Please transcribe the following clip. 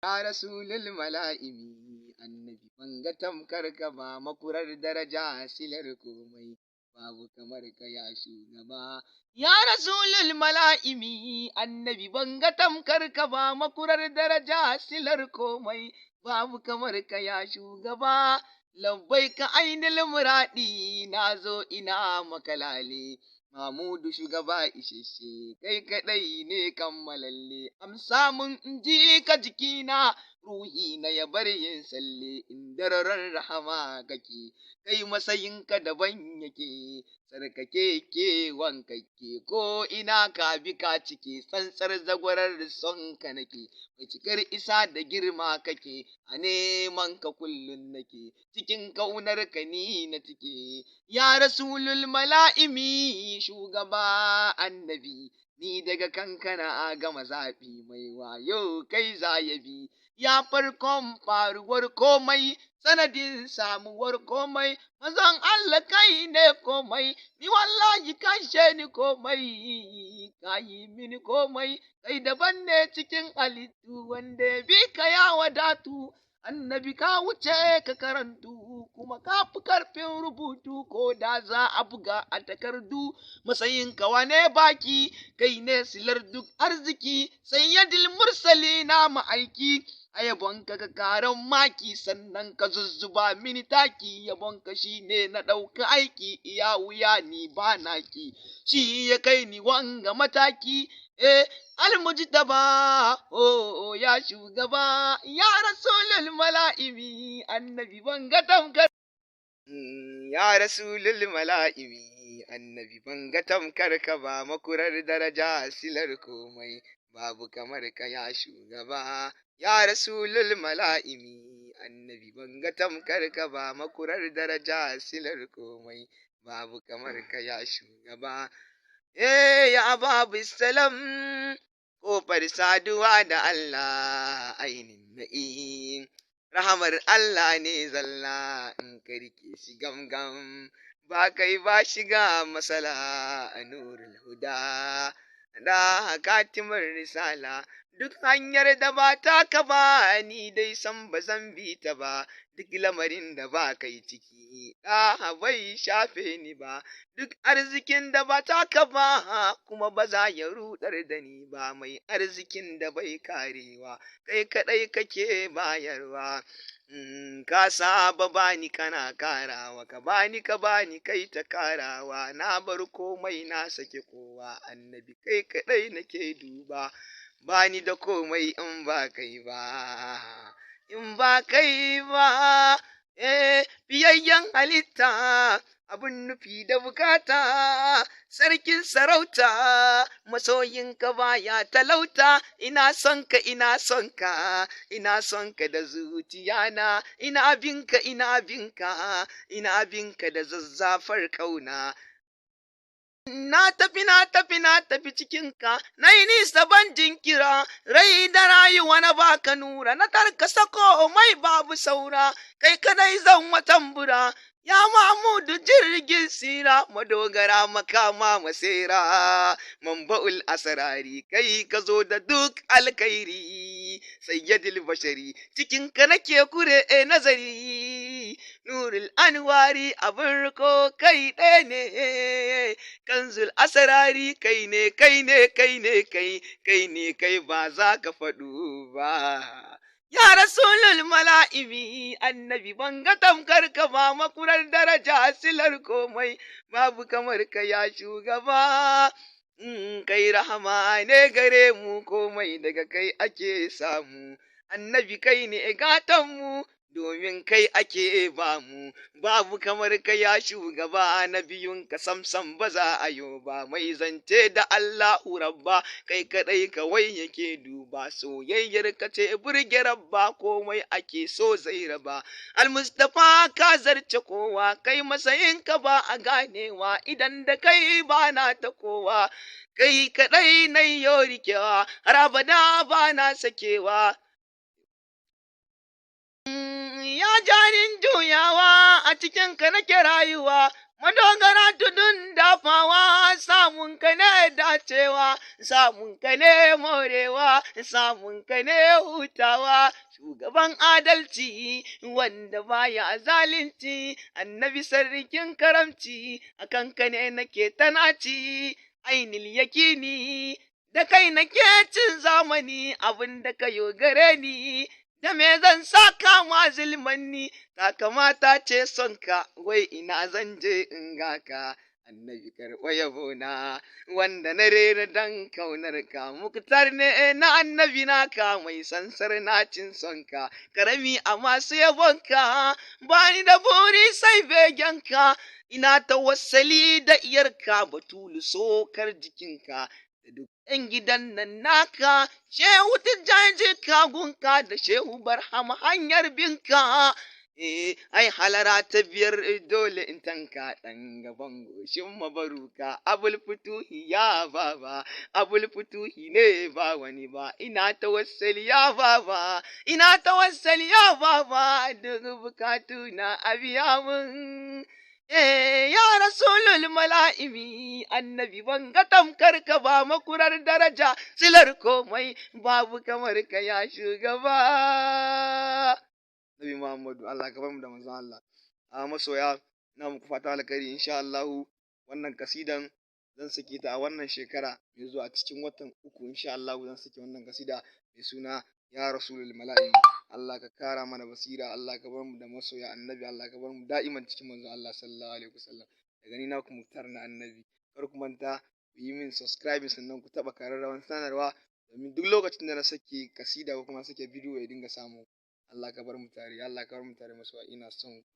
Ya Rasulul mala'imi, annabi banga tamkar ka ba makurar daraja silar komai, babu kamar ka ya shugaba. Ya Rasulul mala'imi, annabi banga tamkar ka ba makurar daraja silar komai, babu kamar ka ya shugaba. Labbai ka ainil muradi, na zo ina makalale. Mamudu shugaba isheshe, kai kaɗai ne kammalalle, amsa mun in ji ka jikina, ruhi na ya bar yin salle, in dararar rahama kake, kai matsayinka daban yake, sarkake ke wankake, ko ina ka bi ka cike, tsantsar zagwarar son ka nake, mai cikar isa da girma kake, a neman ka kullum nake, cikin kaunar ka ni na cike. Ya Rasulul mala'imi, shugaba annabi, ni daga kankana a gama zaɓi mai wayo kai za ya bi, ya farkon faruwar komai, sanadin samuwar komai, mazan Allah kai ne komai, ni wallahi kashe ni komai, ka yi mini komai, kai daban ne cikin halittu wanda bi ka ya wadatu. Annabi ka wuce ka karantu kuma ka fi karfin rubutu ko da za a buga a takardu matsayin ka wane baki kai ne silar duk arziki sayyidil mursali na ma'aiki a yabonka ka karan maki sannan ka zuzzuba mini taki yabonka shi ne na ɗauka aiki iya wuya ni ba naki shi ya kai ni wanga mataki almujtaba ya shugaba ya rasulul mala'imi annabi banga tamkar ya rasulul mala'imi annabi banga tamkar ka ba makurar daraja silar komai babu kamar ka ya shugaba ya rasulul mala'imi annabi banga tamkar ka ba makurar daraja silar komai babu kamar ka ya shugaba ya babu salam ƙofar saduwa da Allah ainin na'im rahamar Allah ne zalla in ka rike shi gamgam ba kai ba shiga masala a nurul huda da katimar risala duk hanyar da ba taka ba ni dai san ba zan bi ta ba duk lamarin da ba kai ciki bai shafe ni ba duk arzikin da ba taka ba kuma ba za ya rudar da ni ba mai arzikin da bai karewa kai kadai kake bayarwa ka saba bani kana karawa ka bani kai ta karawa na bar komai na sake kowa annabi kai kadai nake duba bani da komai in ba kai ba biyayyen halitta abun nufi da bukata sarkin sarauta masoyinka baya talauta ina son ka da zuciyana ina binka da zazzafar kauna na tafi cikinka, na yi nisa ban jinkira, rai da rayuwa na baka nura, na tarkasa komai babu saura, kai kadai zan watambura, ya Mahmudu jirgin sira, madogara makama masera, manba'ul asrari, kai ka zo da duk alkairi, sayyidil bashari, cikinka nake kure nazari, nurul anwari abin riko kai ɗaya ne, kanzul asrari kai ne ba za ka faɗu ba. Ya Rasulul mala'imi annabi banga tamkar ka ba makurar daraja silar komai babu kamar ka ya shugaba. Kai rahama ne gare mu komai daga kai ake samu, annabi kai ne gatanmu domin kai ake ba mu, babu kamar ka ya shugaba na biyun ka samsam ba za a yo ba, mai zance da Allahu rabba, kai kaɗai kawai yake duba, soyayyar ka ce burge rabba, komai ake so zai raba. Al-Mustapha ka zarce kowa, kai matsayin ka ba a ganewa, idan da kai ba na ta kowa, kai kaɗai na yo rikewa, har abada ba na sakewa. Ya jarin juyawa a cikinka nake rayuwa, madogara tudun dafawa, samun ka ne dacewa, samun ka ne morewa, samun ka ne hutawa, shugaban adalci wanda baya zalunci, annabi sarkin karamci, akan ka ne nake tanaci, ainil yakini, da kai nake cin zamani, abin da ka gare ni, da me zan saka ma zulmanni, ta kamata ce sonka, wai ina zan je in ga ka. Annabi karɓa yabona, wanda na rera dan kaunarka, muktar ne na annabi naka, mai sansar nacin sonka, karami a masu yabonka, bani da buri sai begenka, ina tawassali da iyarka, batulu sokar jikinka, da duk ‘yan gidan nan naka, shehu tijjaji kagunka da shehu barhama hanyar binka. Ai halara ta biyar dole in tanka ɗan gaban goshin mabaruka, abul futuhi ya baba, abul futuhi ne ba wani ba, ina tawassali ya baba, ina tawassali ya baba, duk bukatu na abiya mun. Ya Rasulul mala'imi, annabi ban ga tamkar ka ba, makurar daraja, silar komai, babu kamar ka ya shugaba. Nabi Muhammadu, Allah ka bar mu da manzon Allah. A masoya, na muku fata alkhairi insha Allahu, wannan kasidan zan sake ta a wannan shekara mai zuwa cikin watan uku insha Allahu zan sake wannan kasida mai suna ya Rasulul mala'imi. Allah ka kara mana basira, Allah ka bar mu da masoya annabi, Allah ka bar mu da'iman cikin manzon Allah sallallahu alaihi wasallam. Daga ni na ku muktar na annabi. Kar ku manta ku yi min subscribe sannan ku taɓa kararrawan sanarwa domin duk lokacin da na sake kasida ko kuma sake bidiyo ya dinga samu. Allah ka bar mu tare, Allah ka bar mu tare masoya, ina son ku.